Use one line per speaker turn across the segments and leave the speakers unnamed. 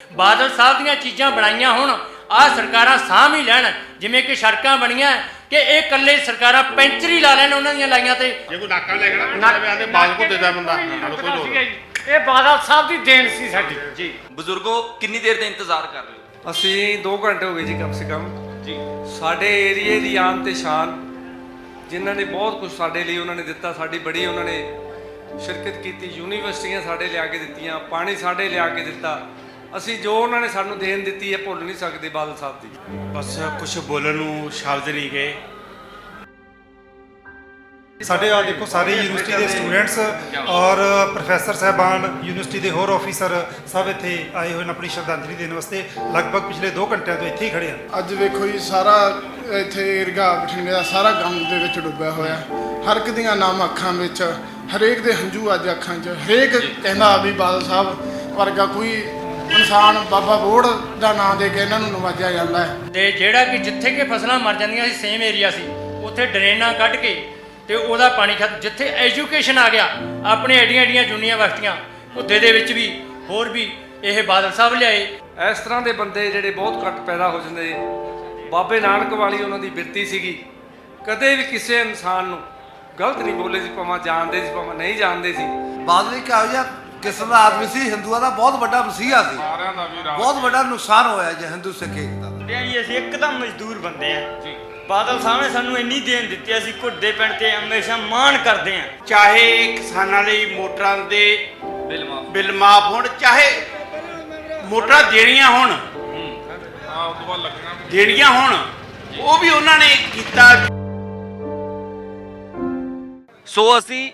बादल साहब ਦੀਆਂ ਚੀਜ਼ਾਂ ਬਣਾਈਆਂ ਹੁਣ ਆ ਸਰਕਾਰਾਂ ਸਾਂਭ ਹੀ ਲੈਣ ਜਿਵੇਂ ਕਿ ਸੜਕਾਂ ਬਣੀਆਂ ਕਿ ਇਹ ਇਕੱਲੇ ਸਰਕਾਰਾਂ ਪੈਂਚਰੀ ਲਾ ਲੈਣ ਉਹਨਾਂ ਦੀਆਂ ਲਾਈਆਂ ਤੇ
ਜੇ ਕੋਈ ਨਾਕਾ ਲੈ ਕੇ ਨਾ ਆਂਦੇ ਬਾਜ ਕੋ ਦੇਦਾ ਬੰਦਾ ਕੋਈ ਲੋੜ
ਇਹ ਬਾਦਲ ਸਾਹਿਬ ਦੀ ਦੇਣ ਸੀ ਸਾਡੀ
ਜੀ ਬਜ਼ੁਰਗੋ ਕਿੰਨੀ ਦੇਰ ਦਾ ਇੰਤਜ਼ਾਰ ਕਰ ਰਹੇ ਹੋ?
ਅਸੀਂ 2 ਘੰਟੇ ਹੋ ਗਏ ਜੀ ਕਮ ਸੇ ਕਮ
ਜੀ
ਸਾਡੇ ਏਰੀਏ ਦੀ ਆਨ ਤੇ ਸ਼ਾਨ ਜਿਨ੍ਹਾਂ ਨੇ ਬਹੁਤ ਕੁਝ ਸਾਡੇ ਲਈ ਉਹਨਾਂ ਨੇ ਦਿੱਤਾ, ਸਾਡੀ ਬੜੀ ਉਹਨਾਂ ਨੇ ਸ਼ਿਰਕਤ ਕੀਤੀ, ਯੂਨੀਵਰਸਿਟੀਆਂ ਸਾਡੇ ਲਿਆ ਕੇ ਦਿੱਤੀਆਂ, ਪਾਣੀ ਸਾਡੇ ਲਿਆ ਕੇ ਦਿੱਤਾ। ਅਸੀਂ ਜੋ ਉਹਨਾਂ ਨੇ ਸਾਨੂੰ ਦੇਣ ਦਿੱਤੀ ਹੈ ਭੁੱਲ ਨਹੀਂ ਸਕਦੇ ਬਾਦਲ ਸਾਹਿਬ ਦੀ।
ਬਸ ਕੁਝ ਬੋਲਣ ਨੂੰ ਸ਼ਬਦ ਨਹੀਂ ਗਏ।
ਸਾਡੇ ਆ ਦੇਖੋ ਸਾਰੇ ਯੂਨੀਵਰਸਿਟੀ ਦੇ ਸਟੂਡੈਂਟਸ ਔਰ ਪ੍ਰੋਫੈਸਰ ਸਾਹਿਬਾਨ ਯੂਨੀਵਰਸਿਟੀ ਦੇ ਹੋਰ ਆਫੀਸਰ ਸਭ ਇੱਥੇ ਆਏ ਹੋਏ ਨੇ ਆਪਣੀ ਸ਼ਰਧਾਂਜਲੀ ਦੇਣ ਵਾਸਤੇ। ਲਗਭਗ ਪਿਛਲੇ 2 ਘੰਟਿਆਂ ਤੋਂ ਇੱਥੇ ਹੀ ਖੜੇ ਹਨ।
ਅੱਜ ਵੇਖੋ ਜੀ ਸਾਰਾ ਇੱਥੇ ਏਰੀਆ ਬਠਿੰਡੇ ਦਾ ਸਾਰਾ ਗਮ ਦੇ ਵਿੱਚ ਡੁੱਬਿਆ ਹੋਇਆ। ਹਰ ਇੱਕ ਦੀਆਂ ਨਾਮ ਅੱਖਾਂ ਵਿੱਚ, ਹਰੇਕ ਦੇ ਹੰਝੂ ਅੱਜ ਅੱਖਾਂ 'ਚ। ਹਰੇਕ ਕਹਿੰਦਾ ਵੀ ਬਾਦਲ ਸਾਹਿਬ ਵਰਗਾ ਕੋਈ ਇਨਸਾਨ ਬਾਬਾ ਬੋੜ ਦਾ ਨਾਂ ਦੇ ਕੇ ਇਹਨਾਂ ਨੂੰ ਨਵਾਜਿਆ ਜਾਂਦਾ ਹੈ।
ਤੇ ਜਿਹੜਾ ਕਿ ਜਿੱਥੇ ਕਿ ਫਸਲਾਂ ਮਰ ਜਾਂਦੀਆਂ ਸੀ ਸੇਮ ਏਰੀਆ ਸੀ ਉੱਥੇ ਡਰੇਨਾਂ ਕੱਢ ਕੇ ਤੇ ਉਹਦਾ ਪਾਣੀ ਜਿੱਥੇ ਐਜੂਕੇਸ਼ਨ ਆ ਗਿਆ ਆਪਣੇ ਐਡੀਆਂ ਯੂਨੀਵਰਸਿਟੀਆਂ ਘੁੱਦੇ ਦੇ ਵਿੱਚ ਵੀ ਹੋਰ ਵੀ ਇਹ ਬਾਦਲ ਸਾਹਿਬ ਲਿਆਏ।
ਇਸ ਤਰ੍ਹਾਂ ਦੇ ਬੰਦੇ ਜਿਹੜੇ ਬਹੁਤ ਘੱਟ ਪੈਦਾ ਹੋ ਜਾਂਦੇ। ਬਾਬੇ ਨਾਨਕ ਵਾਲੀ ਉਹਨਾਂ ਦੀ ਬਿਰਤੀ ਸੀਗੀ, ਕਦੇ ਵੀ ਕਿਸੇ ਇਨਸਾਨ ਨੂੰ ਗਲਤ ਨਹੀਂ ਬੋਲੇ ਸੀ, ਭਾਵੇਂ ਜਾਣਦੇ ਸੀ ਭਾਵੇਂ ਨਹੀਂ ਜਾਣਦੇ ਸੀ।
ਬਾਦਲ ਇੱਕ ਇਹੋ ਜਿਹਾ ਕਿਸਮ ਦਾ ਆਦਮੀ ਸੀ, ਹਿੰਦੂਆਂ ਦਾ ਬਹੁਤ ਵੱਡਾ ਮਸੀਹਾ ਸੀ, ਬਹੁਤ ਵੱਡਾ ਨੁਕਸਾਨ ਹੋਇਆ ਜੇ ਹਿੰਦੂ ਸਿੱਖ ਏਕਤਾ ਦਾ।
ਅਸੀਂ ਇੱਕਦਮ ਮਜ਼ਦੂਰ ਬੰਦੇ ਆ ਜੀ। ਬਾਦਲ ਸਾਹਿਬ ਨੇ ਸਾਨੂੰ ਇੰਨੀ ਦੇਣ ਦਿੱਤੀ, ਅਸੀਂ ਘੁੱਡੇ ਪਿੰਡ ਤੇ ਹਮੇਸ਼ਾ ਮਾਣ ਕਰਦੇ ਆ।
ਚਾਹੇ ਕਿਸਾਨਾਂ ਲਈ ਮੋਟਰਾਂ ਦੇ ਬਿੱਲ ਮਾਫ ਹੋਣ, ਚਾਹੇ ਮੋਟਰਾਂ ਦੇਣੀਆਂ ਹੋਣ ਉਹ ਵੀ ਉਹਨਾਂ ਨੇ ਕੀਤਾ।
ਸੋ ਅਸੀਂ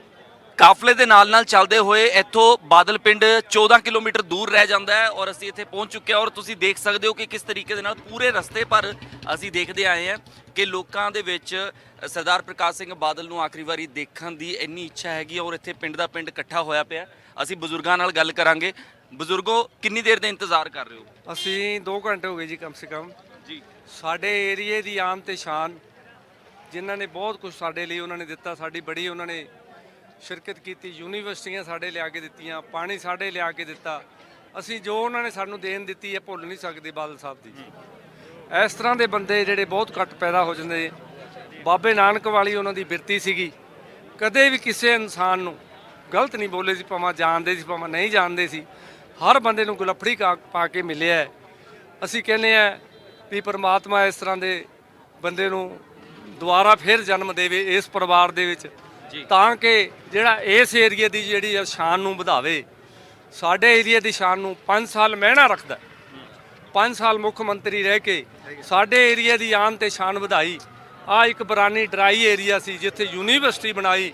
ਕਾਫਲੇ ਦੇ ਨਾਲ ਚੱਲਦੇ ਹੋਏ ਇੱਥੋਂ ਬਾਦਲ ਪਿੰਡ 14 ਕਿਲੋਮੀਟਰ ਦੂਰ ਰਹਿ ਜਾਂਦਾ ਹੈ ਔਰ ਅਸੀਂ ਇੱਥੇ ਪਹੁੰਚ ਚੁੱਕੇ ਹਾਂ। ਔਰ ਤੁਸੀਂ ਦੇਖ ਸਕਦੇ ਹੋ ਕਿ ਕਿਸ ਤਰੀਕੇ ਦੇ ਨਾਲ ਪੂਰੇ ਰਸਤੇ ਪਰ ਅਸੀਂ ਦੇਖਦੇ ਆਏ ਹਾਂ ਕਿ ਲੋਕਾਂ ਦੇ ਵਿੱਚ ਸਰਦਾਰ ਪ੍ਰਕਾਸ਼ ਸਿੰਘ ਬਾਦਲ ਨੂੰ ਆਖਰੀ ਵਾਰੀ ਦੇਖਣ ਦੀ ਇੰਨੀ ਇੱਛਾ ਹੈਗੀ ਔਰ ਇੱਥੇ ਪਿੰਡ ਦਾ ਪਿੰਡ ਇਕੱਠਾ ਹੋਇਆ ਪਿਆ। ਅਸੀਂ ਬਜ਼ੁਰਗਾਂ ਨਾਲ ਗੱਲ ਕਰਾਂਗੇ। ਬਜ਼ੁਰਗੋ ਕਿੰਨੀ ਦੇਰ ਦਾ ਇੰਤਜ਼ਾਰ ਕਰ ਰਹੇ ਹੋ?
ਅਸੀਂ 2 ਘੰਟੇ ਹੋ ਗਏ ਜੀ ਕਮ ਸੇ ਕਮ
ਜੀ।
ਸਾਡੇ ਏਰੀਏ ਦੀ ਆਨ ਤੇ ਸ਼ਾਨ ਜਿਨ੍ਹਾਂ ਨੇ ਬਹੁਤ ਕੁਝ ਸਾਡੇ ਲਈ ਉਹਨਾਂ ਨੇ ਦਿੱਤਾ, ਸਾਡੀ ਬੜੀ ਉਹਨਾਂ ਨੇ ਸ਼ਿਰਕਤ ਕੀਤੀ, ਯੂਨੀਵਰਸਿਟੀਆਂ ਸਾਡੇ ਲਿਆ ਕੇ ਦਿੱਤੀਆਂ, ਪਾਣੀ ਸਾਡੇ ਲਿਆ ਕੇ ਦਿੱਤਾ। ਅਸੀਂ ਜੋ ਉਹਨਾਂ ਨੇ ਸਾਨੂੰ ਦੇਣ ਦਿੱਤੀ ਹੈ ਭੁੱਲ ਨਹੀਂ ਸਕਦੇ ਬਾਦਲ ਸਾਹਿਬ ਦੀ। ਇਸ ਤਰ੍ਹਾਂ ਦੇ ਬੰਦੇ ਜਿਹੜੇ ਬਹੁਤ ਘੱਟ ਪੈਦਾ ਹੋ ਜਾਂਦੇ। ਬਾਬੇ ਨਾਨਕ ਵਾਲੀ ਉਹਨਾਂ ਦੀ ਬਿਰਤੀ ਸੀਗੀ, ਕਦੇ ਵੀ ਕਿਸੇ ਇਨਸਾਨ ਨੂੰ ਗਲਤ ਨਹੀਂ ਬੋਲੇ ਸੀ, ਭਾਵੇਂ ਜਾਣਦੇ ਸੀ ਭਾਵੇਂ ਨਹੀਂ ਜਾਣਦੇ ਸੀ। ਹਰ ਬੰਦੇ ਨੂੰ ਗੁਲਫੜੀ ਪਾ ਕੇ ਮਿਲਿਆ ਹੈ। ਅਸੀਂ ਕਹਿੰਦੇ ਆ ਵੀ ਪਰਮਾਤਮਾ ਇਸ ਤਰ੍ਹਾਂ ਦੇ ਬੰਦੇ ਨੂੰ ਦੁਬਾਰਾ ਫਿਰ ਜਨਮ ਦੇਵੇ ਇਸ ਪਰਿਵਾਰ ਦੇ ਵਿੱਚ, ਤਾਂ ਕਿ ਜਿਹੜਾ ਇਸ ਏਰੀਏ ਦੀ ਜਿਹੜੀ ਸ਼ਾਨ ਨੂੰ ਵਧਾਵੇ। ਸਾਡੇ ਏਰੀਏ ਦੀ ਸ਼ਾਨ ਨੂੰ 5 ਸਾਲ ਮਹਿਣਾ ਰੱਖਦਾ, 5 ਸਾਲ ਮੁੱਖ ਮੰਤਰੀ ਰਹਿ ਕੇ ਸਾਡੇ ਏਰੀਏ ਦੀ ਆਨ ਤੇ ਸ਼ਾਨ ਵਧਾਈ। ਆ ਇੱਕ ਬਰਾਨੀ ਡਰਾਈ ਏਰੀਆ ਸੀ ਜਿੱਥੇ ਯੂਨੀਵਰਸਿਟੀ ਬਣਾਈ,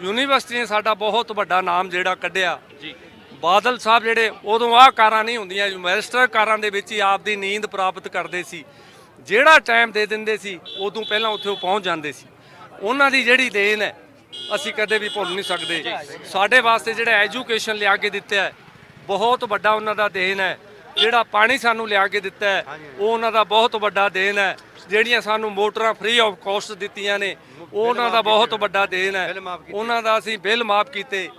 ਯੂਨੀਵਰਸਿਟੀ ਨੇ ਸਾਡਾ ਬਹੁਤ ਵੱਡਾ ਨਾਮ ਜਿਹੜਾ ਕੱਢਿਆ। ਬਾਦਲ ਸਾਹਿਬ ਜਿਹੜੇ ਉਦੋਂ ਆਹ ਕਾਰਾਂ ਨਹੀਂ ਹੁੰਦੀਆਂ, ਮੈਰਿਸਟਰ ਕਾਰਾਂ ਦੇ ਵਿੱਚ ਹੀ ਆਪਦੀ ਨੀਂਦ ਪ੍ਰਾਪਤ ਕਰਦੇ ਸੀ। ਜਿਹੜਾ ਟਾਈਮ ਦੇ ਦਿੰਦੇ ਸੀ ਉਦੋਂ ਪਹਿਲਾਂ ਉੱਥੇ ਉਹ ਪਹੁੰਚ ਜਾਂਦੇ ਸੀ। ਉਹਨਾਂ ਦੀ ਜਿਹੜੀ ਦੇਣ ਹੈ ਅਸੀਂ ਕਦੇ ਵੀ ਭੁੱਲ ਨਹੀਂ ਸਕਦੇ। ਸਾਡੇ ਵਾਸਤੇ ਜਿਹੜਾ ਐਜੂਕੇਸ਼ਨ ਲਿਆ ਕੇ ਦਿੱਤਾ ਹੈ ਬਹੁਤ ਵੱਡਾ ਉਹਨਾਂ ਦਾ ਦੇਣ ਹੈ। ਜਿਹੜਾ ਪਾਣੀ ਸਾਨੂੰ ਲਿਆ ਕੇ ਦਿੱਤਾ ਹੈ ਉਹ ਉਹਨਾਂ ਦਾ ਬਹੁਤ ਵੱਡਾ ਦੇਣ ਹੈ। ਜਿਹੜੀਆਂ ਸਾਨੂੰ ਮੋਟਰਾਂ ਫ੍ਰੀ ਆਫ ਕਾਸਟ ਦਿੱਤੀਆਂ ਨੇ ਉਹ ਉਹਨਾਂ ਦਾ ਬਹੁਤ ਵੱਡਾ ਦੇਣ ਹੈ। ਉਹਨਾਂ ਦਾ ਅਸੀਂ ਬਿੱਲ ਮਾਫ ਕੀਤੇ,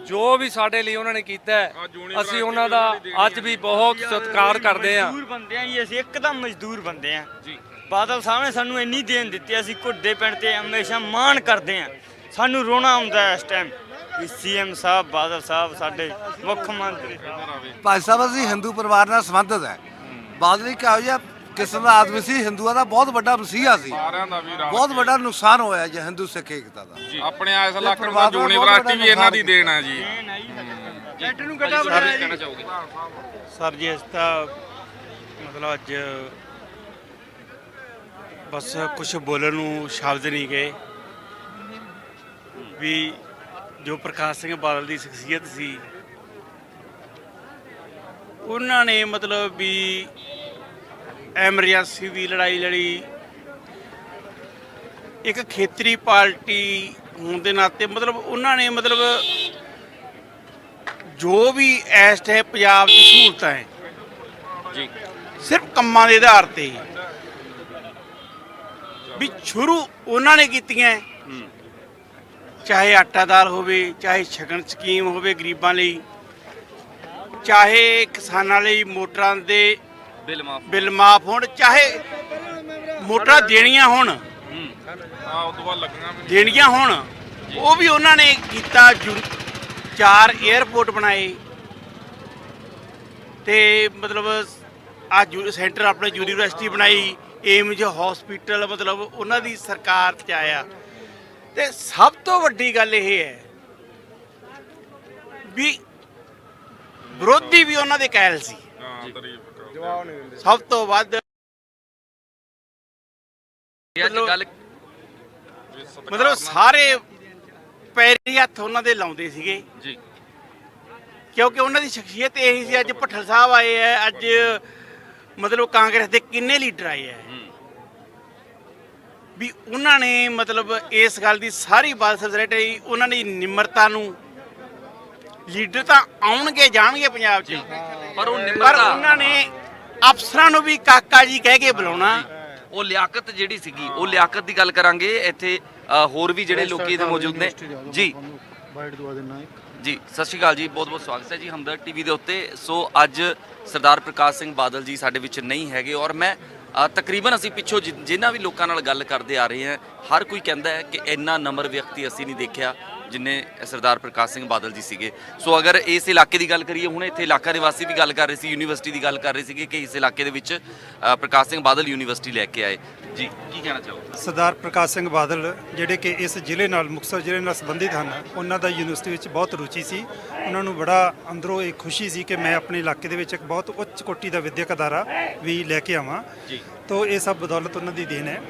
ਜੋ ਵੀ ਸਾਡੇ ਲਈ ਉਹਨਾਂ ਨੇ ਕੀਤਾ ਹੈ ਅਸੀਂ ਉਹਨਾਂ ਦਾ ਅੱਜ ਵੀ ਬਹੁਤ ਸਤਿਕਾਰ ਕਰਦੇ ਹਾਂ।
ਮਜ਼ਦੂਰ ਬੰਦੇ ਆ ਜੀ, ਅਸੀਂ ਇੱਕਦਮ ਮਜ਼ਦੂਰ ਬੰਦੇ ਆ ਜੀ। ਬਾਦਲ ਸਾਹਿਬ ਨੇ ਸਾਨੂੰ ਇੰਨੀ ਦੇਣ ਦਿੱਤੀ, ਅਸੀਂ ਘੁੱਡੇ ਪਿੰਡ ਤੇ ਹਮੇਸ਼ਾ ਮਾਣ ਕਰਦੇ ਆ। ਸਾਨੂੰ ਰੋਣਾ ਆਉਂਦਾ ਇਸ ਟਾਈਮ ਵੀ ਸੀਐਮ ਸਾਹਿਬ ਬਾਦਲ ਸਾਹਿਬ ਸਾਡੇ ਮੁੱਖ ਮੰਤਰੀ।
ਭਾਈ ਸਾਹਿਬ ਅਸੀਂ ਹਿੰਦੂ ਪਰਿਵਾਰ ਨਾਲ ਸੰਬੰਧਿਤ ਹੈ। ਬਾਦਲ ਇੱਕ ਇਹੋ ਜਿਹਾ ਕਿਸਮ ਦਾ ਆਦਮੀ ਸੀ, ਹਿੰਦੂਆਂ ਦਾ ਬਹੁਤ ਵੱਡਾ ਮਸੀਹਾ ਸੀ, ਬਹੁਤ ਵੱਡਾ ਨੁਕਸਾਨ ਹੋਇਆ ਜੇ ਹਿੰਦੂ ਸਿੱਖ ਏਕਤਾ ਦਾ।
ਆਪਣੇ ਇਸ ਇਲਾਕੇ ਨੂੰ ਯੂਨੀਵਰਸਿਟੀ ਵੀ ਇਹਨਾਂ ਦੀ ਦੇਣ ਹੈ ਜੀ।
ਸਰ ਜੀ ਇਸ ਤਾਂ ਮਤਲਬ ਅੱਜ ਬਸ ਕੁਝ ਬੋਲਣ ਨੂੰ ਸ਼ਬਦ ਨਹੀਂ ਗਏ ਵੀ ਜੋ ਪ੍ਰਕਾਸ਼ ਸਿੰਘ ਬਾਦਲ ਦੀ ਸ਼ਖਸੀਅਤ ਸੀ ਉਹਨਾਂ ਨੇ ਮਤਲਬ ਵੀ ਐਮਰਜੈਂਸੀ ਦੀ ਲੜਾਈ ਲੜੀ। ਇੱਕ ਖੇਤਰੀ ਪਾਰਟੀ ਹੋਣ ਦੇ ਨਾਤੇ ਮਤਲਬ ਉਹਨਾਂ ਨੇ ਮਤਲਬ ਜੋ ਵੀ ਇਸ ਟਾਈਮ ਪੰਜਾਬ 'ਚ ਸਹੂਲਤਾਂ ਹੈ ਜੀ ਸਿਰਫ ਕੰਮਾਂ ਦੇ ਆਧਾਰ ਤੇ ਵੀ ਸ਼ੁਰੂ ਉਹਨਾਂ ਨੇ ਕੀਤੀਆਂ। ਚਾਹੇ ਆਟਾ ਦਾਲ ਹੋਵੇ, ਚਾਹੇ ਸ਼ਗਨ ਸਕੀਮ ਹੋਵੇ ਗਰੀਬਾਂ ਲਈ,
ਚਾਹੇ ਕਿਸਾਨਾਂ ਲਈ ਮੋਟਰਾਂ ਦੇ ਬਿੱਲ ਮਾਫ ਹੋਣ, ਚਾਹੇ ਮੋਟਰਾਂ ਦੇਣੀਆਂ ਹੋਣ, ਉਹ ਵੀ ਉਹਨਾਂ ਨੇ ਕੀਤਾ। 4 에ਅਰਪੋਰਟ ਬਣਾਏ ਤੇ ਮਤਲਬ ਸੈਂਟਰ ਆਪਣੇ ਯੂਨੀਵਰਸਿਟੀ ਬਣਾਈ, ਏਮਜ ਹਸਪੀਟਲ, ਮਤਲਬ ਉਹਨਾਂ ਦੀ ਸਰਕਾਰ 'ਚ ਆਇਆ। ਤੇ ਸਭ ਤੋਂ ਵੱਡੀ ਗੱਲ ਇਹ ਹੈ ਵੀ ਵਿਰੋਧੀ ਵੀ ਉਹਨਾਂ ਦੇ ਕਾਇਲ ਸੀ। ਸਭ ਤੋਂ ਵੱਧ ਮਤਲਬ ਸਾਰੇ ਪੈਰੀ ਹੱਥ ਉਹਨਾਂ ਦੇ ਲਾਉਂਦੇ ਸੀਗੇ ਜੀ, ਕਿਉਂਕਿ ਉਹਨਾਂ ਦੀ ਸ਼ਖਸੀਅਤ ਇਹੀ ਸੀ। ਅੱਜ ਭੱਠਲ ਸਾਹਿਬ ਆਏ ਹੈ, ਅੱਜ ਮਤਲਬ ਕਾਂਗਰਸ ਦੇ ਕਿੰਨੇ ਲੀਡਰ ਆਏ ਹੈ ਵੀ ਉਹਨਾਂ ਨੇ ਮਤਲਬ ਇਸ ਗੱਲ ਦੀ ਸਾਰੀ ਬਾਤ ਸੋਸਾਇਟੀ, ਉਹਨਾਂ ਦੀ ਨਿਮਰਤਾ ਨੂੰ, ਲੀਡਰ ਤਾਂ ਆਉਣਗੇ ਜਾਣਗੇ ਪੰਜਾਬ 'ਚ, ਪਰ ਉਹਨਾਂ ਨੇ ਅਫਸਰਾਂ ਨੂੰ ਵੀ ਕਾਕਾ ਜੀ ਕਹਿ ਕੇ ਬੁਲਾਉਣਾ।
ਉਹ ਲਿਆਕਤ ਜਿਹੜੀ ਸੀਗੀ, ਉਹ ਲਿਆਕਤ ਦੀ ਗੱਲ ਕਰਾਂਗੇ। ਇੱਥੇ ਹੋਰ ਵੀ ਜਿਹੜੇ ਲੋਕੀ ਇੱਥੇ ਮੌਜੂਦ ਨੇ ਜੀ। ਜੀ ਸਤਿ ਸ਼੍ਰੀ ਅਕਾਲ ਜੀ, ਬਹੁਤ ਬਹੁਤ ਸਵਾਗਤ ਹੈ ਜੀ ਹਮਦਰਦ ਟੀਵੀ ਦੇ ਉੱਤੇ। ਸੋ ਅੱਜ ਸਰਦਾਰ ਪ੍ਰਕਾਸ਼ ਸਿੰਘ ਬਾਦਲ ਜੀ ਸਾਡੇ ਵਿੱਚ ਨਹੀਂ ਹੈਗੇ, ਔਰ ਮੈਂ ਤਕਰੀਬਨ ਅਸੀਂ ਪਿੱਛੋਂ ਜਿਨ੍ਹਾਂ ਵੀ ਲੋਕਾਂ ਨਾਲ ਗੱਲ ਕਰਦੇ ਆ ਰਹੇ ਹਾਂ, ਹਰ ਕੋਈ ਕਹਿੰਦਾ ਹੈ ਕਿ ਇੰਨਾ ਨਮਰ ਵਿਅਕਤੀ ਅਸੀਂ ਨਹੀਂ ਦੇਖਿਆ ਜਿੰਨੇ ਸਰਦਾਰ ਪ੍ਰਕਾਸ਼ ਸਿੰਘ ਬਾਦਲ ਜੀ ਸੀਗੇ। ਸੋ ਅਗਰ ਇਸ ਇਲਾਕੇ ਦੀ ਗੱਲ ਕਰੀਏ, ਹੁਣ ਇੱਥੇ ਇਲਾਕਾ ਨਿਵਾਸੀ ਵੀ ਗੱਲ ਕਰ ਰਹੇ ਸੀ, ਯੂਨੀਵਰਸਿਟੀ ਦੀ ਗੱਲ ਕਰ ਰਹੇ ਸੀਗੇ ਕਿ ਇਸ ਇਲਾਕੇ ਦੇ ਵਿੱਚ ਪ੍ਰਕਾਸ਼ ਸਿੰਘ ਬਾਦਲ ਯੂਨੀਵਰਸਿਟੀ ਲੈ ਕੇ ਆਏ ਜੀ। ਕੀ ਕਹਿਣਾ ਚਾਹੋਗੇ?
ਸਰਦਾਰ ਪ੍ਰਕਾਸ਼ ਸਿੰਘ ਬਾਦਲ ਜਿਹੜੇ ਕਿ ਇਸ ਜ਼ਿਲ੍ਹੇ ਨਾਲ, ਮੁਕਤਸਰ ਜ਼ਿਲ੍ਹੇ ਨਾਲ ਸੰਬੰਧਿਤ ਹਨ, ਉਹਨਾਂ ਦਾ ਯੂਨੀਵਰਸਿਟੀ ਵਿੱਚ ਬਹੁਤ ਰੁਚੀ ਸੀ। ਉਹਨਾਂ ਨੂੰ ਬੜਾ ਅੰਦਰੋਂ ਇਹ ਖੁਸ਼ੀ ਸੀ ਕਿ ਮੈਂ ਆਪਣੇ ਇਲਾਕੇ ਦੇ ਵਿੱਚ ਇੱਕ ਬਹੁਤ ਉੱਚ ਕੋਟੀ ਦਾ ਵਿੱਦਿਅਕ ਅਦਾਰਾ ਵੀ ਲੈ ਕੇ ਆਵਾਂ ਜੀ। ਤੋਂ ਇਹ ਸਭ ਬਦੌਲਤ ਉਹਨਾਂ ਦੀ ਦੇਣ ਹੈ।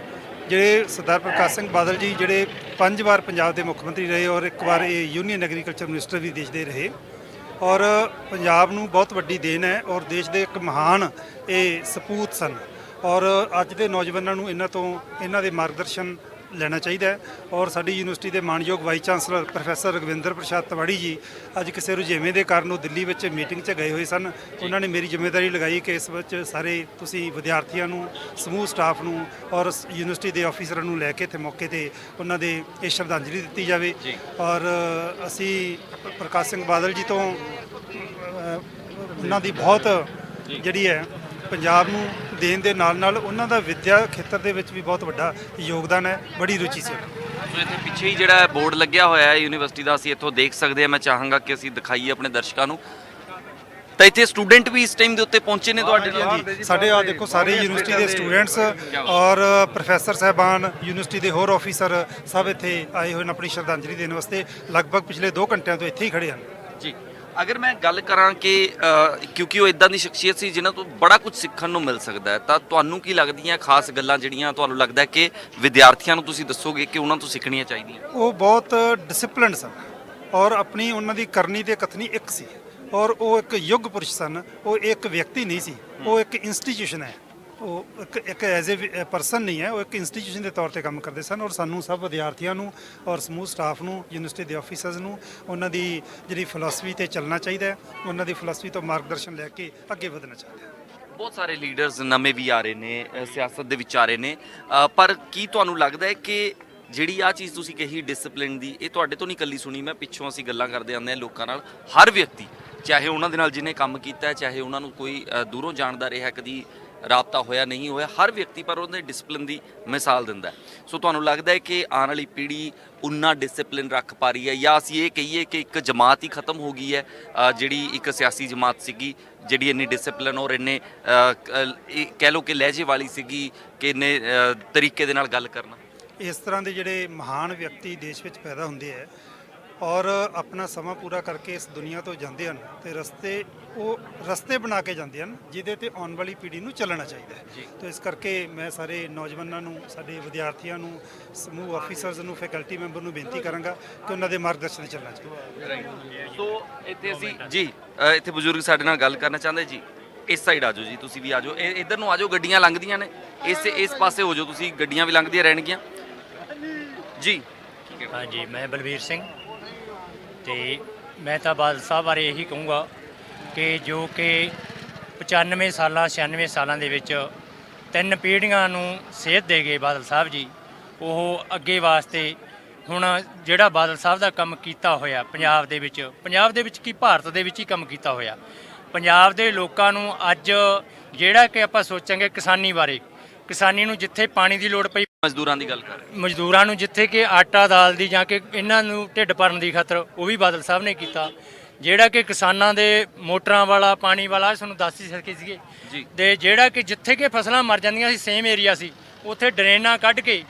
ਜਿਹੜੇ ਸਰਦਾਰ ਪ੍ਰਕਾਸ਼ ਸਿੰਘ ਬਾਦਲ ਜੀ ਜਿਹੜੇ 5 ਵਾਰ ਪੰਜਾਬ ਦੇ ਮੁੱਖ ਮੰਤਰੀ ਰਹੇ, ਔਰ ਇੱਕ ਵਾਰ ਇਹ ਯੂਨੀਅਨ ਐਗਰੀਕਲਚਰ ਮਿਨਿਸਟਰ ਵੀ ਦੇਸ਼ ਦੇ ਰਹੇ, ਔਰ ਪੰਜਾਬ ਨੂੰ ਬਹੁਤ ਵੱਡੀ ਦੇਣ ਹੈ, ਔਰ ਦੇਸ਼ ਦੇ ਇੱਕ ਮਹਾਨ ਇਹ ਸਪੂਤ ਸਨ। ਔਰ ਅੱਜ ਦੇ ਨੌਜਵਾਨਾਂ ਨੂੰ ਇਹਨਾਂ ਦੇ ਮਾਰਗਦਰਸ਼ਨ ਲੈਣਾ ਚਾਹੀਦਾ ਹੈ। ਔਰ ਸਾਡੀ ਯੂਨੀਵਰਸਿਟੀ ਦੇ ਮਾਣਯੋਗ ਵਾਈਸ ਚਾਂਸਲਰ ਪ੍ਰੋਫੈਸਰ ਰਘਵਿੰਦਰ ਪ੍ਰਸਾਦ ਤਿਵਾੜੀ ਜੀ ਅੱਜ ਕਿਸੇ ਰੁਝੇਵੇਂ ਦੇ ਕਾਰਨ ਉਹ ਦਿੱਲੀ ਵਿੱਚ ਮੀਟਿੰਗ 'ਚ ਗਏ ਹੋਏ ਸਨ। ਉਹਨਾਂ ਨੇ ਮੇਰੀ ਜ਼ਿੰਮੇਵਾਰੀ ਲਗਾਈ ਕਿ ਇਸ ਵਿੱਚ ਸਾਰੇ ਤੁਸੀਂ ਵਿਦਿਆਰਥੀਆਂ ਨੂੰ, ਸਮੂਹ ਸਟਾਫ ਨੂੰ ਔਰ ਯੂਨੀਵਰਸਿਟੀ ਦੇ ਆਫੀਸਰਾਂ ਨੂੰ ਲੈ ਕੇ ਇੱਥੇ ਮੌਕੇ ਤੇ ਉਹਨਾਂ ਦੇ ਇਹ ਸ਼ਰਧਾਂਜਲੀ ਦਿੱਤੀ ਜਾਵੇ। ਔਰ ਅਸੀਂ ਪ੍ਰਕਾਸ਼ ਸਿੰਘ ਬਾਦਲ ਜੀ ਤੋਂ ਉਹਨਾਂ ਦੀ ਬਹੁਤ ਜਿਹੜੀ ਹੈ ਪੰਜਾਬ ਨੂੰ ਦੇਣ ਦੇ ਨਾਲ ਨਾਲ ਉਹਨਾਂ ਦਾ ਵਿੱਦਿਆ ਖੇਤਰ ਦੇ ਵਿੱਚ ਵੀ ਬਹੁਤ ਵੱਡਾ ਯੋਗਦਾਨ ਹੈ, ਬੜੀ ਰੁਚੀ ਸੀ।
ਸੋ ਇੱਥੇ ਪਿੱਛੇ ਹੀ ਜਿਹੜਾ ਬੋਰਡ ਲੱਗਿਆ ਹੋਇਆ ਹੈ ਯੂਨੀਵਰਸਿਟੀ ਦਾ, ਅਸੀਂ ਇੱਥੋਂ ਦੇਖ ਸਕਦੇ ਹਾਂ। ਮੈਂ ਚਾਹਾਂਗਾ ਕਿ ਅਸੀਂ ਦਿਖਾਈਏ ਆਪਣੇ ਦਰਸ਼ਕਾਂ ਨੂੰ। ਤਾਂ ਇੱਥੇ ਸਟੂਡੈਂਟ ਵੀ ਇਸ ਟਾਈਮ ਦੇ ਉੱਤੇ ਪਹੁੰਚੇ ਨੇ ਤੁਹਾਡੇ ਨਾਲ।
ਸਾਡੇ ਆ ਦੇਖੋ ਸਾਰੇ ਯੂਨੀਵਰਸਿਟੀ ਦੇ ਸਟੂਡੈਂਟਸ ਔਰ ਪ੍ਰੋਫੈਸਰ ਸਾਹਿਬਾਨ, ਯੂਨੀਵਰਸਿਟੀ ਦੇ ਹੋਰ ਆਫੀਸਰ ਸਭ ਇੱਥੇ ਆਏ ਹੋਏ ਨੇ ਆਪਣੀ ਸ਼ਰਧਾਂਜਲੀ ਦੇਣ ਵਾਸਤੇ। ਲਗਭਗ ਪਿਛਲੇ 2 ਘੰਟਿਆਂ ਤੋਂ ਇੱਥੇ ਹੀ ਖੜੇ ਹਨ
ਜੀ। ਅਗਰ ਮੈਂ ਗੱਲ ਕਰਾਂ ਕਿ ਕਿਉਂਕਿ ਉਹ ਇਦਾਂ ਦੀ ਸ਼ਖਸੀਅਤ ਸੀ ਜਿਨ੍ਹਾਂ ਤੋਂ ਬੜਾ ਕੁਝ ਸਿੱਖਣ ਨੂੰ ਮਿਲ ਸਕਦਾ ਹੈ, ਤਾਂ ਤੁਹਾਨੂੰ ਕੀ ਲੱਗਦੀਆਂ ਖਾਸ ਗੱਲਾਂ ਜਿਹੜੀਆਂ ਤੁਹਾਨੂੰ ਲੱਗਦਾ ਹੈ ਕਿ ਵਿਦਿਆਰਥੀਆਂ ਨੂੰ ਤੁਸੀਂ ਦੱਸੋਗੇ ਕਿ ਉਹਨਾਂ ਤੋਂ ਸਿੱਖਣੀਆਂ ਚਾਹੀਦੀਆਂ?
ਉਹ ਬਹੁਤ ਡਿਸਪਲਿਨਡ ਸਨ, ਔਰ ਆਪਣੀ ਉਹਨਾਂ ਦੀ ਕਰਨੀ ਤੇ ਕਥਨੀ ਇੱਕ ਸੀ, ਔਰ ਉਹ ਇੱਕ ਯੁੱਗ ਪੁਰਸ਼ ਸਨ। ਉਹ ਇੱਕ ਵਿਅਕਤੀ ਨਹੀਂ ਸੀ, ਉਹ ਇੱਕ ਇੰਸਟੀਟਿਊਸ਼ਨ ਹੈ। ਉਹ ਇੱਕ ਐਜ਼ ਏ ਪਰਸਨ ਨਹੀਂ ਹੈ, ਉਹ ਇੱਕ ਇੰਸਟੀਟਿਊਸ਼ਨ ਦੇ ਤੌਰ ਤੇ ਕੰਮ ਕਰਦੇ ਸਨ। ਔਰ ਸਾਨੂੰ ਸਭ ਵਿਦਿਆਰਥੀਆਂ ਨੂੰ ਔਰ ਸਮੂਹ ਸਟਾਫ ਨੂੰ, ਯੂਨੀਵਰਸਿਟੀ ਦੇ ਆਫੀਸਰਸ ਨੂੰ ਉਹਨਾਂ ਦੀ ਜਿਹੜੀ ਫਿਲਾਸਫੀ ਤੇ ਚੱਲਣਾ ਚਾਹੀਦਾ ਹੈ, ਉਹਨਾਂ ਦੀ ਫਿਲਾਸਫੀ ਤੋਂ ਮਾਰਗਦਰਸ਼ਨ ਲੈ ਕੇ ਅੱਗੇ ਵਧਣਾ ਚਾਹੀਦਾ ਹੈ।
ਬਹੁਤ ਸਾਰੇ ਲੀਡਰਸ ਨਵੇਂ ਵੀ ਆ ਰਹੇ ਨੇ, ਸਿਆਸਤ ਦੇ ਵਿੱਚ ਆ ਰਹੇ ਨੇ, ਪਰ ਕੀ ਤੁਹਾਨੂੰ ਲੱਗਦਾ ਹੈ ਕਿ ਜਿਹੜੀ ਆ ਚੀਜ਼ ਤੁਸੀਂ ਕਹੀ ਡਿਸਪਲਿਨ ਦੀ, ਇਹ ਤੁਹਾਡੇ ਤੋਂ ਨਹੀਂ ਇਕੱਲੀ ਸੁਣੀ, ਮੈਂ ਪਿੱਛੋਂ ਅਸੀਂ ਗੱਲਾਂ ਕਰਦੇ ਆਉਂਦੇ ਹਾਂ ਲੋਕਾਂ ਨਾਲ, ਹਰ ਵਿਅਕਤੀ ਚਾਹੇ ਉਹਨਾਂ ਦੇ ਨਾਲ ਜਿਹਨੇ ਕੰਮ ਕੀਤਾ, ਚਾਹੇ ਉਹਨਾਂ ਨੂੰ ਕੋਈ ਦੂਰੋਂ ਜਾਣਦਾ ਰਿਹਾ, ਕਦੀ ਰਾਬਤਾ ਹੋਇਆ ਨਹੀਂ ਹੋਇਆ, ਹਰ ਵਿਅਕਤੀ ਪਰ ਉਹਦੇ ਡਿਸਪਲਿਨ ਦੀ ਮਿਸਾਲ ਦਿੰਦਾ। ਸੋ ਤੁਹਾਨੂੰ ਲੱਗਦਾ ਹੈ ਕਿ ਆਉਣ ਵਾਲੀ ਪੀੜ੍ਹੀ ਉਨਾ ਡਿਸਪਲਿਨ ਰੱਖ ਪਾ ਰਹੀ ਹੈ, ਜਾਂ ਅਸੀਂ ਇਹ ਕਹੀਏ ਕਿ ਇੱਕ ਜਮਾਤ ਹੀ ਖਤਮ ਹੋ ਗਈ ਹੈ, ਜਿਹੜੀ ਇੱਕ ਸਿਆਸੀ ਜਮਾਤ ਸੀਗੀ ਜਿਹੜੀ ਇੰਨੀ ਡਿਸਪਲਿਨ ਔਰ ਇੰਨੇ ਕਹਿ ਲਓ ਕਿ ਲਹਿਜੇ ਵਾਲੀ ਸੀਗੀ ਕਿ ਇੰਨੇ ਤਰੀਕੇ ਦੇ ਨਾਲ ਗੱਲ ਕਰਨਾ?
ਇਸ ਤਰ੍ਹਾਂ ਦੇ ਜਿਹੜੇ ਮਹਾਨ ਵਿਅਕਤੀ ਦੇਸ਼ ਵਿੱਚ ਪੈਦਾ ਹੁੰਦੇ ਹੈ ਔਰ ਆਪਣਾ ਸਮਾਂ ਪੂਰਾ ਕਰਕੇ ਇਸ ਦੁਨੀਆ ਤੋਂ ਜਾਂਦੇ ਹਨ, ਤੇ ਰਸਤੇ ਬਣਾ ਕੇ ਜਾਂਦੇ ਹਨ ਜਿਹਦੇ ਤੇ ਆਉਣ ਵਾਲੀ ਪੀੜ੍ਹੀ ਨੂੰ ਚੱਲਣਾ ਚਾਹੀਦਾ ਹੈ। ਤਾਂ ਇਸ ਕਰਕੇ ਮੈਂ ਸਾਰੇ ਨੌਜਵਾਨਾਂ ਨੂੰ, ਸਾਡੇ ਵਿਦਿਆਰਥੀਆਂ ਨੂੰ, ਸਮੂਹ ਆਫੀਸਰਸ ਨੂੰ, ਫੈਕਲਟੀ ਮੈਂਬਰ ਨੂੰ ਬੇਨਤੀ ਕਰਾਂਗਾ ਕਿ ਉਹਨਾਂ ਦੇ ਮਾਰਗਦਰਸ਼ਨ 'ਤੇ ਚੱਲਣਾ ਚਾਹੀਦਾ।
ਸੋ ਇੱਥੇ ਅਸੀਂ ਜੀ ਇੱਥੇ ਬਜ਼ੁਰਗ ਸਾਡੇ ਨਾਲ ਗੱਲ ਕਰਨਾ ਚਾਹੁੰਦੇ ਜੀ। ਇਸ ਸਾਈਡ ਆ ਜਾਓ ਜੀ, ਤੁਸੀਂ ਵੀ ਆ ਜਾਓ, ਇੱਧਰ ਨੂੰ ਆ ਜਾਓ, ਗੱਡੀਆਂ ਲੰਘਦੀਆਂ ਨੇ, ਇਸ ਪਾਸੇ ਹੋ ਜਾਓ ਤੁਸੀਂ, ਗੱਡੀਆਂ ਵੀ ਲੰਘਦੀਆਂ ਰਹਿਣਗੀਆਂ ਜੀ।
ਹਾਂਜੀ, ਮੈਂ ਬਲਵੀਰ ਸਿੰਘ, ਤੇ ਮੈਂ ਤਾਂ ਬਾਦਲ ਸਾਹਿਬ ਬਾਰੇ ਇਹੀ ਕਹੂੰਗਾ ਕਿ ਜੋ ਕਿ 95 ਸਾਲਾਂ 96 ਸਾਲਾਂ ਦੇ ਵਿੱਚ 3 ਪੀੜ੍ਹੀਆਂ ਨੂੰ ਸੇਧ ਦੇ ਗਏ ਬਾਦਲ ਸਾਹਿਬ ਜੀ, ਉਹ ਅੱਗੇ ਵਾਸਤੇ ਹੁਣ ਜਿਹੜਾ ਬਾਦਲ ਸਾਹਿਬ ਦਾ ਕੰਮ ਕੀਤਾ ਹੋਇਆ ਪੰਜਾਬ ਦੇ ਵਿੱਚ ਕੀ ਭਾਰਤ ਦੇ ਵਿੱਚ ਹੀ ਕੰਮ ਕੀਤਾ ਹੋਇਆ, ਪੰਜਾਬ ਦੇ ਲੋਕਾਂ ਨੂੰ ਅੱਜ ਜਿਹੜਾ ਕਿ ਆਪਾਂ ਸੋਚਾਂਗੇ ਕਿਸਾਨੀ ਬਾਰੇ, ਕਿਸਾਨੀ ਨੂੰ ਜਿੱਥੇ ਪਾਣੀ ਦੀ ਲੋੜ ਪਈ,
ਮਜ਼ਦੂਰਾਂ ਦੀ ਗੱਲ ਕਰ ਰਹੇ
ਮਜ਼ਦੂਰਾਂ ਨੂੰ ਜਿੱਥੇ ਕਿ ਆਟਾ ਦਾਲ ਦੀ ਜਾਂ ਕਿ ਇਹਨਾਂ ਨੂੰ ਢਿੱਡ ਭਰਨ ਦੀ ਖਾਤਰ, ਉਹ ਵੀ ਬਾਦਲ ਸਾਹਿਬ ਨੇ ਕੀਤਾ। ਜਿਹੜਾ ਕਿ ਕਿਸਾਨਾਂ ਦੇ ਮੋਟਰਾਂ ਵਾਲਾ ਪਾਣੀ ਵਾਲਾ ਤੁਹਾਨੂੰ ਦੱਸ ਹੀ ਸਕੇ ਸੀਗੇ
ਜੀ।
ਤੇ ਜਿਹੜਾ ਕਿ ਜਿੱਥੇ ਕਿ ਫਸਲਾਂ ਮਰ ਜਾਂਦੀਆਂ ਸੀ, ਸੇਮ ਏਰੀਆ ਸੀ, ਉੱਥੇ ਡਰੇਨਾਂ ਕੱਢ ਕੇ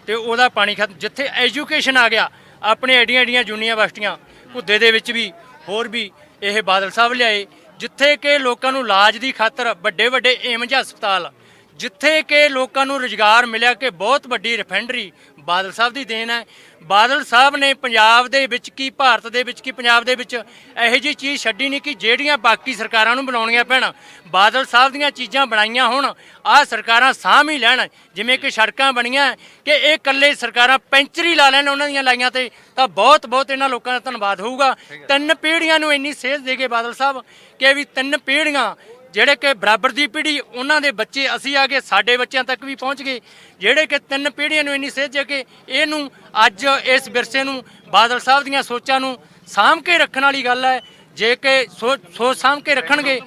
ਤੇ ਉਹਦਾ ਪਾਣੀ ਜਿੱਥੇ ਐਜੂਕੇਸ਼ਨ ਆ ਗਿਆ, ਆਪਣੇ ਐਡੀਆਂ ਯੂਨੀਵਰਸਿਟੀਆਂ ਘੁੱਦੇ ਦੇ ਵਿੱਚ ਵੀ ਹੋਰ ਵੀ ਇਹ ਬਾਦਲ ਸਾਹਿਬ ਲਿਆਏ। ਜਿੱਥੇ ਕਿ ਲੋਕਾਂ ਨੂੰ ਇਲਾਜ ਦੀ ਖਾਤਰ ਵੱਡੇ ਏਮਜ ਹਸਪਤਾਲ, ਜਿੱਥੇ ਕਿ ਲੋਕਾਂ ਨੂੰ ਰੁਜ਼ਗਾਰ ਮਿਲਿਆ ਕਿ ਬਹੁਤ ਵੱਡੀ ਰਿਫਾਈਨਰੀ ਬਾਦਲ ਸਾਹਿਬ ਦੀ ਦੇਣ ਹੈ। ਬਾਦਲ ਸਾਹਿਬ ਨੇ ਪੰਜਾਬ ਦੇ ਵਿੱਚ ਕੀ, ਭਾਰਤ ਦੇ ਵਿੱਚ ਕੀ, ਪੰਜਾਬ ਦੇ ਵਿੱਚ ਇਹੋ ਜਿਹੀ ਚੀਜ਼ ਛੱਡੀ ਨਹੀਂ ਕਿ ਜਿਹੜੀਆਂ ਬਾਕੀ ਸਰਕਾਰਾਂ ਨੂੰ ਬਣਾਉਣੀਆਂ ਪੈਣ। ਬਾਦਲ ਸਾਹਿਬ ਦੀਆਂ ਚੀਜ਼ਾਂ ਬਣਾਈਆਂ ਹੁਣ ਆਹ ਸਰਕਾਰਾਂ ਸਾਂਭ ਹੀ ਲੈਣ। ਜਿਵੇਂ ਕਿ ਸੜਕਾਂ ਬਣੀਆਂ ਕਿ ਇਹ ਇਕੱਲੇ ਸਰਕਾਰਾਂ ਪੈਂਚਰੀ ਲਾ ਲੈਣ ਉਹਨਾਂ ਦੀਆਂ ਲਾਈਆਂ ਤੇ, ਤਾਂ ਬਹੁਤ ਇਹਨਾਂ ਲੋਕਾਂ ਦਾ ਧੰਨਵਾਦ ਹੋਊਗਾ। 3 ਪੀੜ੍ਹੀਆਂ ਨੂੰ ਇੰਨੀ ਸੇਧ ਦੇ ਗਏ ਬਾਦਲ ਸਾਹਿਬ ਕਿ ਵੀ 3 ਪੀੜ੍ਹੀਆਂ ਜਿਹੜੇ ਕਿ ਬਰਾਬਰ ਦੀ ਪੀੜ੍ਹੀ, ਉਹਨਾਂ ਦੇ ਬੱਚੇ ਅਸੀਂ ਆ ਗਏ, ਸਾਡੇ ਬੱਚਿਆਂ ਤੱਕ ਵੀ ਪਹੁੰਚ ਗਏ। ਜਿਹੜੇ ਕਿ 3 ਪੀੜ੍ਹੀਆਂ ਨੂੰ ਇੰਨੀ ਸੇਧ ਦੇ ਕੇ ਇਹਨੂੰ ਅੱਜ ਇਸ ਵਿਰਸੇ ਨੂੰ, ਬਾਦਲ ਸਾਹਿਬ ਦੀਆਂ ਸੋਚਾਂ ਨੂੰ ਸਾਂਭ ਕੇ ਰੱਖਣ ਵਾਲੀ ਗੱਲ ਹੈ। ਜੇ ਕਿ ਸੋਚ ਸਾਂਭ ਕੇ ਰੱਖਣਗੇ,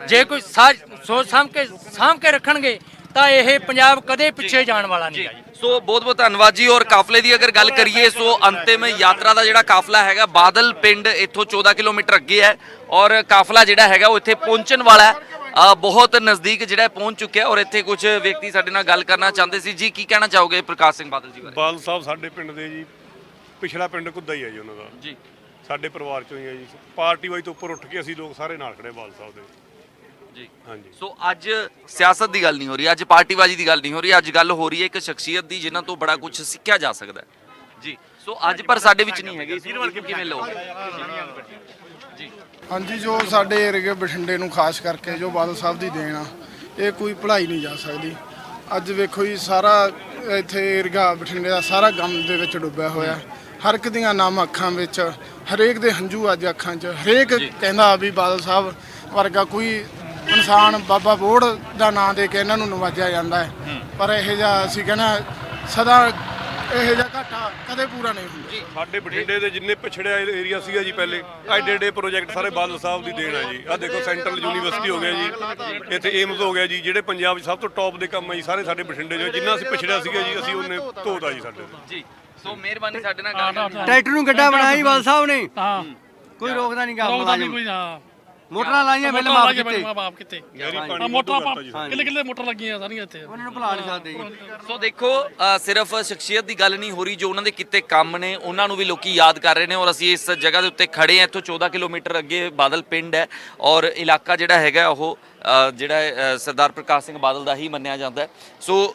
ਜੇ ਕੋਈ ਸੋਚ ਸਾਂਭ ਕੇ ਰੱਖਣਗੇ ਤਾਂ ਇਹ ਪੰਜਾਬ ਕਦੇ ਪਿੱਛੇ ਜਾਣ ਵਾਲਾ ਨਹੀਂ ਹੈ।
ਸੋ ਬਹੁਤ ਧੰਨਵਾਦ ਜੀ। ਔਰ ਕਾਫਲੇ ਦੀ ਅਗਰ ਗੱਲ ਕਰੀਏ, ਸੋ ਅੰਤਿਮ ਯਾਤਰਾ ਦਾ ਜਿਹੜਾ ਕਾਫਲਾ ਹੈਗਾ, ਬਾਦਲ ਪਿੰਡ ਇੱਥੋਂ 14 ਕਿਲੋਮੀਟਰ ਅੱਗੇ ਹੈ ਔਰ ਕਾਫਲਾ ਜਿਹੜਾ ਹੈਗਾ ਉਹ ਇੱਥੇ ਪਹੁੰਚਣ ਵਾਲਾ ਹੈ। ਬਹੁਤ ਨਜ਼ਦੀਕ ਜਿਹੜਾ ਪਹੁੰਚ ਚੁੱਕਿਆ ਔਰ ਇੱਥੇ ਕੁਝ ਵਿਅਕਤੀ ਸਾਡੇ ਨਾਲ ਗੱਲ ਕਰਨਾ ਚਾਹੁੰਦੇ ਸੀ। ਜੀ ਕੀ ਕਹਿਣਾ ਚਾਹੋਗੇ ਪ੍ਰਕਾਸ਼ ਸਿੰਘ ਬਾਦਲ ਜੀ ਬਾਰੇ?
ਬਾਦਲ ਸਾਹਿਬ ਸਾਡੇ ਪਿੰਡ ਦੇ ਜੀ, ਪਿਛਲਾ ਪਿੰਡ ਘੁੱਦਾ ਹੀ ਹੈ ਜੀ ਉਹਨਾਂ ਦਾ
ਜੀ।
ਸਾਡੇ ਪਰਿਵਾਰ ਚੋਂ ਹੀ ਹੈ ਜੀ। ਪਾਰਟੀ ਵਾਈ ਤੋਂ ਉੱਪਰ ਉੱਠ ਕੇ ਅਸੀਂ ਲੋਕ ਸਾਰੇ ਨਾਲ ਖੜੇ ਬਾਦਲ ਸਾਹਿਬ ਦੇ
ਜੀ।
ਹਾਂਜੀ।
ਸੋ ਅੱਜ ਸਿਆਸਤ ਦੀ ਗੱਲ ਨਹੀਂ ਹੋ ਰਹੀ, ਅੱਜ ਪਾਰਟੀਬਾਜ਼ੀ ਦੀ ਗੱਲ ਨਹੀਂ ਹੋ ਰਹੀ, ਅੱਜ ਗੱਲ ਹੋ ਰਹੀ ਹੈ ਇੱਕ ਸ਼ਖਸੀਅਤ ਦੀ ਜਿਨ੍ਹਾਂ ਤੋਂ ਬੜਾ ਕੁਝ ਸਿੱਖਿਆ ਜਾ ਸਕਦਾ ਹੈ ਜੀ। ਸੋ ਅੱਜ ਪਰ ਸਾਡੇ ਵਿੱਚ ਨਹੀਂ ਹੈਗੀ, ਇਸ ਨੂੰ ਕਿਵੇਂ ਲਓ ਜੀ?
ਹਾਂਜੀ, ਜੋ ਸਾਡੇ ਏਰੀਏ ਬਠਿੰਡੇ ਨੂੰ ਖਾਸ ਕਰਕੇ ਜੋ ਬਾਦਲ ਸਾਹਿਬ ਦੀ ਦੇਣ ਆ, ਇਹ ਕੋਈ ਭੁਲਾਈ ਨਹੀਂ ਜਾ ਸਕਦੀ। ਅੱਜ ਵੇਖੋ ਜੀ, ਸਾਰਾ ਇੱਥੇ ਏਰੀਆ ਬਠਿੰਡੇ ਦਾ ਸਾਰਾ ਗਮ ਦੇ ਵਿੱਚ ਡੁੱਬਿਆ ਹੋਇਆ। ਹਰ ਇੱਕ ਦੀਆਂ ਨਾਮ ਅੱਖਾਂ ਵਿੱਚ, ਹਰੇਕ ਦੇ ਹੰਝੂ ਅੱਜ ਅੱਖਾਂ 'ਚ। ਹਰੇਕ ਕਹਿੰਦਾ ਵੀ ਬਾਦਲ ਸਾਹਿਬ ਵਰਗਾ ਕੋਈ ਇਨਸਾਨ, ਬਾਬਾ ਬੋੜ ਦਾ ਨਾਂ ਦੇ ਕੇ ਇਹਨਾਂ ਨੂੰ ਨਵਾਜਿਆ ਜਾਂਦਾ ਹੈ। ਪਰ ਇਹੋ ਜਿਹਾ ਅਸੀਂ ਕਹਿੰਦਾ ਸਦਾ ਇਹੋ ਜਿਹਾ ਘਾਟਾ ਕਦੇ ਪੂਰਾ ਨਹੀਂ ਹੁੰਦਾ।
ਸਾਡੇ ਬਠਿੰਡੇ ਦੇ ਜਿੰਨੇ ਪਿਛੜਿਆ ਏਰੀਆ ਸੀਗਾ ਜੀ, ਪਹਿਲੇ ਐਡੇ ਪ੍ਰੋਜੈਕਟ ਸਾਰੇ ਬਾਦਲ ਸਾਹਿਬ ਦੀ ਦੇਣ ਹੈ ਜੀ। ਆਹ ਦੇਖੋ, ਸੈਂਟਰਲ ਯੂਨੀਵਰਸਿਟੀ ਹੋ ਗਿਆ ਜੀ, ਇੱਥੇ ਏਮਜ਼ ਹੋ ਗਿਆ ਜੀ। ਜਿਹੜੇ ਪੰਜਾਬ 'ਚ ਸਭ ਤੋਂ ਟੌਪ ਦੇ ਕੰਮ ਹੈ ਜੀ, ਸਾਰੇ ਸਾਡੇ ਬਠਿੰਡੇ 'ਚ। ਜਿੰਨਾ ਅਸੀਂ ਪਿਛੜਿਆ ਸੀਗਾ ਜੀ, ਅਸੀਂ ਉਹਨੇ ਧੋਤਾ ਜੀ ਸਾਡੇ
ਜੀ। ਸੋ ਮਿਹਰਬਾਨੀ ਸਾਡੇ ਨਾਲ ਗੱਲ ਕਰਨ ਦੀ।
ਟਰੈਕਟਰ ਨੂੰ ਗੱਡਾ ਬਣਾਇਆ ਬਾਦਲ ਸਾਹਿਬ ਨੇ, ਕੋਈ ਰੋਕਦਾ ਨਹੀਂ ਕੰਮ। ਮੋਟਰਾਂ ਲਾਈਆਂ ਪਹਿਲਾਂ ਮਾਫ ਕੀਤੇ।
ਮੋਟਰਾਂ
ਕਿੱਲੇ ਮੋਟਰ ਲੱਗੀਆਂ ਸਾਰੀਆਂ ਇੱਥੇ, ਉਹਨਾਂ ਨੂੰ ਭੁਲਾ ਨਹੀਂ ਸਕਦੇ।
ਸੋ ਦੇਖੋ, ਸਿਰਫ ਸ਼ਖਸੀਅਤ ਦੀ ਗੱਲ ਨਹੀਂ ਹੋ ਰਹੀ, ਜੋ ਉਹਨਾਂ ਦੇ ਕੀਤੇ ਕੰਮ ਨੇ ਉਹਨਾਂ ਨੂੰ ਵੀ ਲੋਕੀ ਯਾਦ ਕਰ ਰਹੇ ਨੇ। ਔਰ ਅਸੀਂ ਇਸ ਜਗ੍ਹਾ ਦੇ ਉੱਤੇ ਖੜੇ ਹਾਂ, ਇੱਥੋਂ 14 ਕਿਲੋਮੀਟਰ ਅੱਗੇ ਬਾਦਲ ਪਿੰਡ ਹੈ ਔਰ ਇਲਾਕਾ ਜਿਹੜਾ ਹੈਗਾ ਉਹ ਜਿਹੜਾ ਸਰਦਾਰ ਪ੍ਰਕਾਸ਼ ਸਿੰਘ ਬਾਦਲ ਦਾ ਹੀ ਮੰਨਿਆ ਜਾਂਦਾ ਹੈ। ਸੋ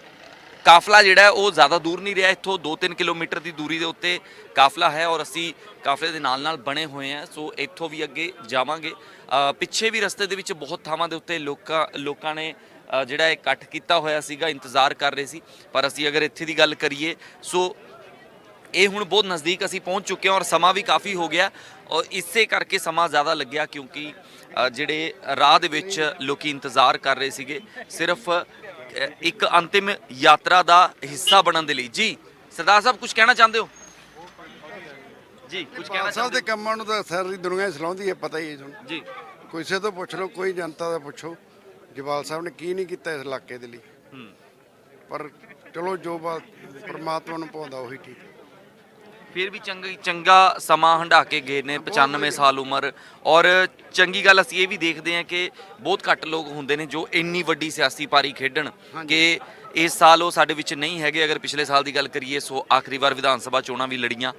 ਕਾਫਲਾ ਜਿਹੜਾ ਹੈ ਉਹ ਜ਼ਿਆਦਾ ਦੂਰ ਨਹੀਂ ਰਿਹਾ, ਇੱਥੋਂ 2-3 ਕਿਲੋਮੀਟਰ ਦੀ ਦੂਰੀ ਦੇ ਉੱਤੇ ਕਾਫਲਾ ਹੈ ਔਰ ਅਸੀਂ ਕਾਫਲੇ ਦੇ ਨਾਲ ਬਣੇ ਹੋਏ ਹਾਂ। ਸੋ ਇੱਥੋਂ ਵੀ ਅੱਗੇ ਜਾਵਾਂਗੇ। ਪਿੱਛੇ ਵੀ ਰਸਤੇ ਦੇ ਵਿੱਚ ਬਹੁਤ ਥਾਵਾਂ ਦੇ ਉੱਤੇ ਲੋਕਾਂ ਨੇ ਜਿਹੜਾ ਇਕੱਠ ਕੀਤਾ ਹੋਇਆ ਸੀਗਾ, ਇੰਤਜ਼ਾਰ ਕਰ ਰਹੇ ਸੀ। ਪਰ ਅਸੀਂ ਅਗਰ ਇੱਥੇ ਦੀ ਗੱਲ ਕਰੀਏ, ਸੋ ਇਹ ਹੁਣ ਬਹੁਤ ਨਜ਼ਦੀਕ ਅਸੀਂ ਪਹੁੰਚ ਚੁੱਕੇ ਹਾਂ ਔਰ ਸਮਾਂ ਵੀ ਕਾਫੀ ਹੋ ਗਿਆ ਔਰ ਇਸੇ ਕਰਕੇ ਸਮਾਂ ਜ਼ਿਆਦਾ ਲੱਗਿਆ, ਕਿਉਂਕਿ ਜਿਹੜੇ ਰਾਹ ਦੇ ਵਿੱਚ ਲੋਕੀ ਇੰਤਜ਼ਾਰ ਕਰ ਰਹੇ ਸੀਗੇ ਸਿਰਫ ਇੱਕ ਅੰਤਿਮ ਯਾਤਰਾ ਦਾ ਹਿੱਸਾ ਬਣਨ ਦੇ ਲਈ। ਜੀ ਸਰਦਾਰ ਸਾਹਿਬ, ਕੁਝ ਕਹਿਣਾ ਚਾਹੁੰਦੇ ਹੋ? ਜੀ ਕੁਝ ਕਹਿਣਾ
ਸਾਹਿਬ ਦੇ ਕੰਮਾਂ ਨੂੰ ਤਾਂ ਸਾਰੀ ਦੁਨੀਆ ਸਲਾਉਂਦੀ ਹੈ, ਪਤਾ ਹੀ ਹੈ ਤੁਹਾਨੂੰ
ਜੀ।
ਕਿਸੇ ਤੋਂ ਪੁੱਛ ਲਓ, ਕੋਈ ਜਨਤਾ ਦਾ ਪੁੱਛੋ, ਜਵਾਲ ਸਾਹਿਬ ਨੇ ਕੀ ਨਹੀਂ ਕੀਤਾ ਇਸ ਇਲਾਕੇ ਦੇ ਲਈ। ਪਰ ਚਲੋ, ਜੋ ਪਰਮਾਤਮਾ ਨੂੰ ਪਾਉਂਦਾ ਉਹੀ ਠੀਕ।
ਫਿਰ ਵੀ ਚੰਗਾ ਸਮਾਂ ਹੰਢਾ ਕੇ ਗਏ ਨੇ, 95 ਸਾਲ ਉਮਰ। ਔਰ ਚੰਗੀ ਗੱਲ ਅਸੀਂ ਇਹ ਵੀ ਦੇਖਦੇ ਹਾਂ ਕਿ ਬਹੁਤ ਘੱਟ ਲੋਕ ਹੁੰਦੇ ਨੇ ਜੋ ਇੰਨੀ ਵੱਡੀ ਸਿਆਸੀ ਪਾਰੀ ਖੇਡਣ ਕਿ ਇਸ ਸਾਲ ਉਹ ਸਾਡੇ ਵਿੱਚ ਨਹੀਂ ਹੈਗੇ। ਅਗਰ ਪਿਛਲੇ ਸਾਲ ਦੀ ਗੱਲ ਕਰੀਏ, ਸੋ ਆਖਰੀ ਵਾਰ ਵਿਧਾਨ ਸਭਾ ਚੋਣਾਂ ਵੀ ਲੜੀਆਂ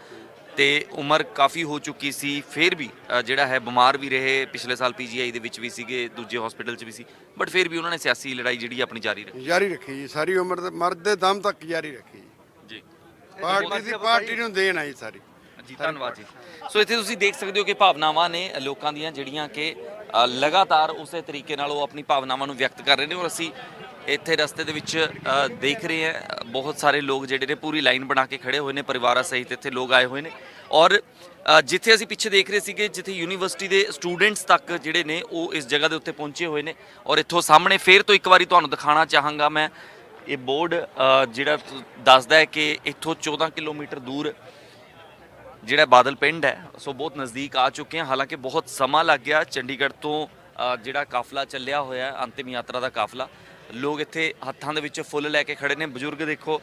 ਤੇ ਉਮਰ ਕਾਫੀ ਹੋ ਚੁੱਕੀ ਸੀ, ਫਿਰ ਵੀ ਜਿਹੜਾ ਹੈ ਬਿਮਾਰ ਵੀ ਰਹੇ। ਪਿਛਲੇ ਸਾਲ PGI ਦੇ ਵਿੱਚ ਵੀ ਸੀਗੇ, ਦੂਜੇ ਹਸਪੀਟਲ 'ਚ ਵੀ ਸੀ, ਬਟ ਫਿਰ ਵੀ ਉਹਨਾਂ ਨੇ ਸਿਆਸੀ ਲੜਾਈ ਜਿਹੜੀ ਆਪਣੀ ਜਾਰੀ
ਰੱਖੀ ਜੀ। ਸਾਰੀ ਉਮਰ ਦੇ ਮਰਦੇ ਦਮ ਤੱਕ ਜਾਰੀ ਰੱਖੀ
ਜੀ।
ਪਾਰਟੀ ਨੂੰ ਦੇਣ ਆਈ ਸਾਰੀ
ਜੀ। ਧੰਨਵਾਦ ਜੀ। ਸੋ ਇੱਥੇ ਤੁਸੀਂ ਦੇਖ ਸਕਦੇ ਹੋ ਕਿ ਭਾਵਨਾਵਾਂ ਨੇ ਲੋਕਾਂ ਦੀਆਂ ਜਿਹੜੀਆਂ ਕਿ ਲਗਾਤਾਰ ਉਸੇ ਤਰੀਕੇ ਨਾਲ ਉਹ ਆਪਣੀ ਭਾਵਨਾਵਾਂ ਨੂੰ ਵਿਅਕਤ ਕਰ ਰਹੇ ਨੇ ਔਰ ਅਸੀਂ ਇੱਥੇ ਰਸਤੇ ਦੇ ਵਿੱਚ ਦੇਖ ਰਹੇ ਹਾਂ ਬਹੁਤ ਸਾਰੇ ਲੋਕ ਜਿਹੜੇ ਨੇ ਪੂਰੀ ਲਾਈਨ ਬਣਾ ਕੇ ਖੜੇ ਹੋਏ ਨੇ, ਪਰਿਵਾਰਾਂ ਸਹਿਤ ਇੱਥੇ ਲੋਕ ਆਏ ਹੋਏ ਨੇ। ਔਰ ਜਿੱਥੇ ਅਸੀਂ ਪਿੱਛੇ ਦੇਖ ਰਹੇ ਸੀਗੇ, ਜਿੱਥੇ ਯੂਨੀਵਰਸਿਟੀ ਦੇ ਸਟੂਡੈਂਟਸ ਤੱਕ ਜਿਹੜੇ ਨੇ ਉਹ ਇਸ ਜਗ੍ਹਾ ਦੇ ਉੱਤੇ ਪਹੁੰਚੇ ਹੋਏ ਨੇ ਔਰ ਇੱਥੋਂ ਸਾਹਮਣੇ ਫੇਰ ਤੋਂ ਇੱਕ ਵਾਰੀ ਤੁਹਾਨੂੰ ਦਿਖਾਉਣਾ ਚਾਹਾਂਗਾ ਮੈਂ ਇਹ ਬੋਰਡ ਜਿਹੜਾ ਦੱਸਦਾ ਹੈ ਕਿ ਇੱਥੋਂ 14 ਕਿਲੋਮੀਟਰ ਦੂਰ ਜਿਹੜਾ ਬਾਦਲ ਪਿੰਡ ਹੈ, ਸੋ ਬਹੁਤ ਨਜ਼ਦੀਕ ਆ ਚੁੱਕੇ ਹਾਂ। ਹਾਲਾਂਕਿ ਬਹੁਤ ਸਮਾਂ ਲੱਗ ਗਿਆ, ਚੰਡੀਗੜ੍ਹ ਤੋਂ ਜਿਹੜਾ ਕਾਫਲਾ ਚੱਲਿਆ ਹੋਇਆ ਹੈ, ਅੰਤਿਮ ਯਾਤਰਾ ਦਾ ਕਾਫਲਾ। ਲੋਕ ਇੱਥੇ ਹੱਥਾਂ ਦੇ ਵਿੱਚ ਫੁੱਲ ਲੈ ਕੇ ਖੜੇ ਨੇ। ਬਜ਼ੁਰਗ ਦੇਖੋ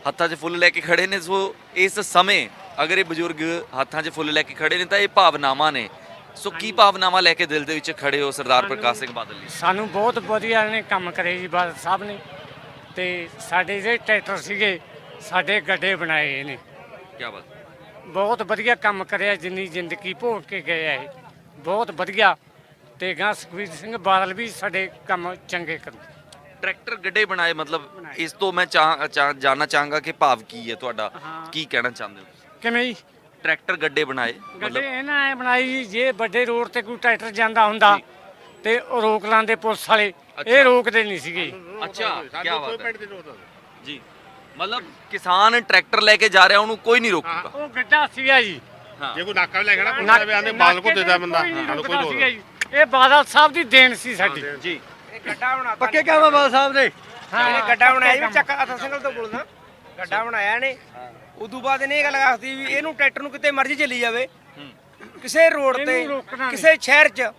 ਹੱਥਾਂ 'ਚ ਫੁੱਲ ਲੈ ਕੇ ਖੜੇ ਨੇ। ਸੋ ਇਸ ਸਮੇਂ ਅਗਰ ਇਹ ਬਜ਼ੁਰਗ ਹੱਥਾਂ 'ਚ ਫੁੱਲ ਲੈ ਕੇ ਖੜੇ ਨੇ ਤਾਂ ਇਹ ਭਾਵਨਾਵਾਂ ਨੇ। ਸੋ ਕੀ ਭਾਵਨਾਵਾਂ ਲੈ ਕੇ ਦਿਲ ਦੇ ਵਿੱਚ ਖੜੇ ਹੋ ਸਰਦਾਰ ਪ੍ਰਕਾਸ਼ ਸਿੰਘ ਬਾਦਲ ਲਈ?
ਸਾਨੂੰ ਬਹੁਤ ਵਧੀਆ ਨੇ ਕੰਮ ਕਰੇ ਜੀ ਬਾਦਲ ਸਾਹਿਬ ਨੇ, ਤੇ ਸਾਡੇ ਜਿਹੜੇ ਟਰੈਕਟਰ ਸੀਗੇ ਸਾਡੇ ਗੱਡੇ ਬਣਾਏ ਨੇ।
ਕੀ ਬਾਤ।
ਬਹੁਤ ਵਧੀਆ ਕੰਮ ਕਰਿਆ, ਜਿੰਨੀ ਜ਼ਿੰਦਗੀ ਭੋਗ ਕੇ ਗਏ ਆ ਇਹ ਬਹੁਤ ਵਧੀਆ। ਤੇ ਗਾਂ ਸੁਖਬੀਰ ਸਿੰਘ ਬਾਦਲ ਵੀ ਸਾਡੇ ਕੰਮ ਚੰਗੇ ਕਰੂ।
ਟਰੈਕਟਰ ਗੱਡੇ ਬਣਾਏ, ਮਤਲਬ ਇਸ ਤੋਂ ਮੈਂ ਜਾਨਣਾ ਚਾਹਾਂਗਾ ਕਿ ਭਾਵ ਕੀ ਹੈ ਤੁਹਾਡਾ, ਕੀ ਕਹਿਣਾ ਚਾਹੁੰਦੇ ਹੋ?
ਕਿਵੇਂ ਜੀ?
ਟਰੈਕਟਰ ਗੱਡੇ ਬਣਾਏ
ਗੱਡੇ ਇਹਨਾਂ ਐ ਬਣਾਈ ਜੀ, ਜੇ ਵੱਡੇ ਰੋਡ ਤੇ ਕੋਈ ਟਰੈਕਟਰ ਜਾਂਦਾ ਹੁੰਦਾ ਤੇ ਉਹ ਰੋਕ ਲਾਂਦੇ ਪੁਲਿਸ ਵਾਲੇ, ਇਹ ਰੋਕਦੇ ਨਹੀਂ ਸੀਗੇ।
ਅੱਛਾ, ਕੀ ਬਾਤ ਹੈ ਜੀ। ਮਤਲਬ ਕਿਸਾਨ ਟਰੈਕਟਰ ਲੈ ਕੇ ਜਾ ਰਿਹਾ ਉਹਨੂੰ ਕੋਈ ਨਹੀਂ ਰੋਕੂਗਾ।
ਉਹ ਗੱਡਾ ਸੀਗਾ ਜੀ,
ਜੇ ਕੋਈ ਨਾਕਾ ਵੀ ਲੈ ਖੜਾ ਪੁੱਛਦਾ ਵੀ ਆਂਦੇ ਬਾਦਲ ਕੋ ਦੇਦਾ ਬੰਦਾ, ਸਾਨੂੰ ਕੋਈ
ਸੀਗਾ ਜੀ। ਇਹ ਬਾਦਲ ਸਾਹਿਬ ਦੀ ਦੇਣ ਸੀ ਸਾਡੀ
ਜੀ।
ਗੱਡਾ ਬਣਾ
ਪੱਕੇ ਕੰਮ ਆ ਬਾਦਲ ਸਾਹਿਬ ਦੇ।
ਇਹ ਗੱਡਾ ਬਣਾਇਆ ਜੀ, ਚੱਕਾ ਅਥਾ ਸਿੰਘਲ ਤੋਂ ਬੋਲਦਾ। ਗੱਡਾ ਬਣਾਇਆ ਨੇ, ਉਦੋਂ ਬਾਅਦ ਇਹਨੇ ਇਹ ਗੱਲ ਕਰਤੀ ਵੀ ਇਹਨੂੰ ਟਰੈਕਟਰ ਨੂੰ ਕਿਤੇ ਮਰਜ਼ੀ ਚੱਲੀ ਜਾਵੇ, ਕਿਸੇ ਰੋਡ ਤੇ ਕਿਸੇ ਸ਼ਹਿਰ 'ਚ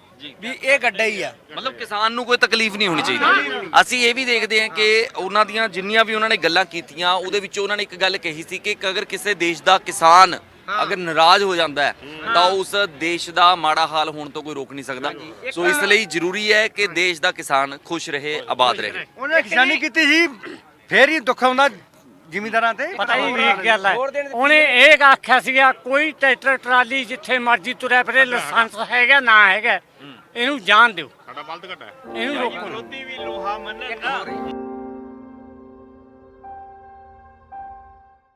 ਵੀ ਇਹ ਗੱਡਾ ਹੀ ਆ।
ਮਤਲਬ ਕਿਸਾਨ ਨੂੰ ਕੋਈ ਤਕਲੀਫ ਨਹੀਂ ਹੋਣੀ ਚਾਹੀਦੀ। ਅਸੀਂ ਇਹ ਵੀ ਦੇਖਦੇ ਹਾਂ ਕਿ ਉਹਨਾਂ ਦੀਆਂ ਜਿੰਨੀਆਂ ਵੀ ਉਹਨਾਂ ਨੇ ਗੱਲਾਂ ਕੀਤੀਆਂ ਉਹਦੇ ਵਿੱਚ ਉਹਨਾਂ ਨੇ ਇੱਕ ਗੱਲ ਕਹੀ ਸੀ ਕਿ ਅਗਰ ਕਿਸੇ ਦੇਸ਼ ਦਾ ਕਿਸਾਨ ਅਗਰ ਨਾਰਾਜ਼ ਹੋ ਜਾਂਦਾ ਹੈ ਤਾਂ ਉਸ ਦੇਸ਼ ਦਾ ਮਾੜਾ ਹਾਲ ਹੋਣ ਤੋਂ ਕੋਈ ਰੋਕ ਨਹੀਂ ਸਕਦਾ। ਸੋ ਇਸ ਲਈ ਜ਼ਰੂਰੀ ਹੈ ਕਿ ਦੇਸ਼ ਦਾ ਕਿਸਾਨ ਖੁਸ਼ ਰਹੇ, ਆਬਾਦ ਰਹੇ।
ਉਹਨੇ ਕਿਸਾਨੀ ਕੀਤੀ ਸੀ, ਫੇਰ ਹੀ ਦੁੱਖ ਆਉਂਦਾ ਜ਼ਿਮੀਂਦਾਰਾਂ ਤੇ।
ਪਤਾ ਹੀ ਨਹੀਂ ਗੱਲ ਹੈ। ਉਹਨੇ ਇਹ ਆਖਿਆ ਸੀਗਾ ਕੋਈ ਟਰੈਕਟਰ ਟਰਾਲੀ ਜਿੱਥੇ ਮਰਜ਼ੀ ਤੁਰਿਆ ਫਿਰੇ, ਲਾਇਸੈਂਸ ਹੈਗਾ ਨਾ ਹੈਗਾ, ਇਹਨੂੰ ਜਾਣ ਦਿਓ, ਸਾਡਾ ਬਲਦ ਘਟਾ, ਇਹਨੂੰ ਰੋਕੋ।
ਵੀ ਲੋਹਾ ਮੰਨਣ